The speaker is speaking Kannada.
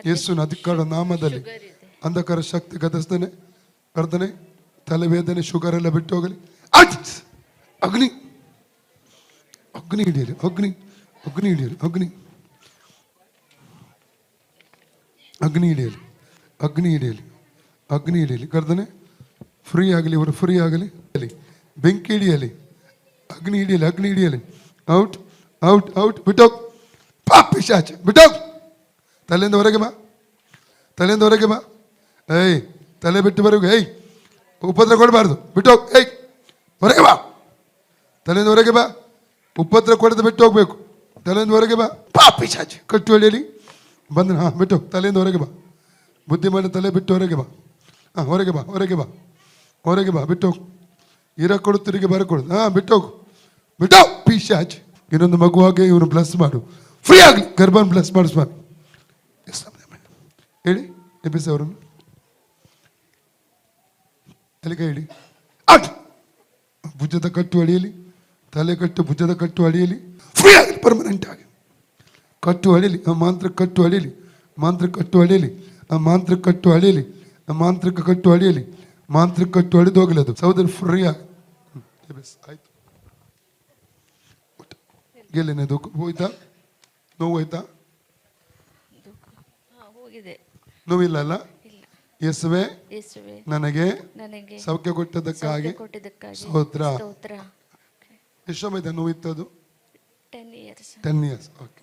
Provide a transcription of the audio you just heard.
ಯೇಸುವಿನ ಅಧಿಕಾರ ನಾಮದಲ್ಲಿ ಅಂಧಕಾರ ಶಕ್ತಿ ಗತಿಸ್ತೇನೆ. ಕರ್ತನೆ, ತಲೆವೇದನೆ, ಶುಗರ್ ಎಲ್ಲ ಬಿಟ್ಟು ಹೋಗಲಿ. ಅಗ್ನಿ ಅಗ್ನಿ ಹಿಡಿಯಲಿ, ಅಗ್ನಿ ಅಗ್ನಿ ಹಿಡಿಯಲಿ, ಅಗ್ನಿ ಅಗ್ನಿ ಹಿಡಿಯಲಿ, ಅಗ್ನಿ ಹಿಡಿಯಲಿ, ಅಗ್ನಿ ಹಿಡಿಯಲಿ. ಕರ್ತನೆ, ಫ್ರೀ ಆಗಲಿ, ಇವರು ಫ್ರೀ ಆಗಲಿ. ಬೆಂಕಿ ಹಿಡಿಯಲಿ, ಅಗ್ನಿ ಹಿಡಿಯಲಿ, ಅಗ್ನಿ ಹಿಡಿಯಲಿ. ಔಟ್ ಔಟ್ ಔಟ್, ಬಿಟ್ಟೋಗ್ ಪಿಶಾಚ, ಬಿಟ್ಟೋಗ್. ತಲೆಯಿಂದ ಹೊರಗೆ ಬಾ, ತಲೆಯಿಂದ ಹೊರಗೆ ಬಾ. ಏಯ್, ತಲೆ ಬಿಟ್ಟು ಬರೋಗ. ಏಯ್, ಉಪದ್ರ ಕೊಡಬಾರ್ದು, ಬಿಟ್ಟೋಗ್. ಏಯ್, ಹೊರಗೆ ಬಾ, ತಲೆಯಿಂದ ಹೊರಗೆ ಬಾ. ಉಪದ್ರ ಕೊಡದೆ ಬಿಟ್ಟು ಹೋಗ್ಬೇಕು. ತಲೆಯಿಂದ ಹೊರಗೆ ಬಾ. ಪಿಶಾಚ ಕಟ್ಟು ಹೊಡೆಯಲಿ, ಬಂದ. ಹಾಂ, ಬಿಟ್ಟು ತಲೆಯಿಂದ ಹೊರಗೆ ಬಾ. ಬುದ್ಧಿಮಾನ ತಲೆ ಬಿಟ್ಟು ಹೊರಗೆ ಬಾ. ಹಾಂ, ಹೊರಗೆ ಬಾ, ಹೊರಗೆ ಬಾ, ಹೊರಗೆ ಬಾ. ಬಿಟ್ಟು ಹೋಗು. ಇರಕೊಡು, ತಿರುಗಿ ಬರಕೊಡು. ಹಾಂ, ಬಿಟ್ಟೋಗು, ಬಿಟ್ಟೋ ಪಿಶಾಚ್. ಇನ್ನೊಂದು ಮಗುವಾಗೆ ಇವನು ಬ್ಲಸ್ ಮಾಡು, ಫ್ರೀ ಆಗಲಿ. ಗರ್ಭನ ಬ್ಲಸ್ ಮಾಡು ಸ್ವಾಮಿ. ಹೇಳಿ, ಎಬ್ಬಿಸಿ ಅವರನ್ನು ಎಲ್ಲಿಗೆ ಹೇಳಿ. ಭುಜದ ಕಟ್ಟು ಅಡಿಯಲಿ, ತಲೆ ಕಟ್ಟು, ಭುಜದ ಕಟ್ಟು ಅಡಿಯಲಿ, ಫ್ರೀ ಆಗಲಿ, ಪರ್ಮನೆಂಟ್ ಆಗಿ. ಕಟ್ಟು ಅಡಿಯಲಿ, ಆ ಮಾಂತ್ರಿಕ ಕಟ್ಟು ಅಡಿಯಲಿ, ಮಾಂತ್ರಿಕ ಕಟ್ಟು ಅಡಿಯಲಿ, ಆ ಮಾಂತ್ರಿಕ ಕಟ್ಟು ಅಡಿಯಲಿ, ಆ ಮಾಂತ್ರಿಕ ಕಟ್ಟು ಅಡಿಯಲಿ, ಮಾಂತ್ರಿಕ ಕಟ್ಟು ಅಡಿದು ಹೋಗಲಿ. ಅದು ಸಹೋದರ ಫ್ರೀ ಆಗಿ. ಆಯ್ತು, ಗೆಲ್ಲಿನ ದುಃಖ ಹೋಯ್ತಾ? ನೋವು ಹೋಯ್ತಾ? ನೋವಿಲ್ಲ ಅಲ್ಲ? ಯೇಸುವೆ, ನನಗೆ ಸೌಖ್ಯ ಕೊಟ್ಟದಕ್ಕಾಗಿ ಸ್ತೋತ್ರ. ಎಷ್ಟು ಸಮಯದ ನೋವಿತ್ತು ಅದು? 10 years. ಓಕೆ.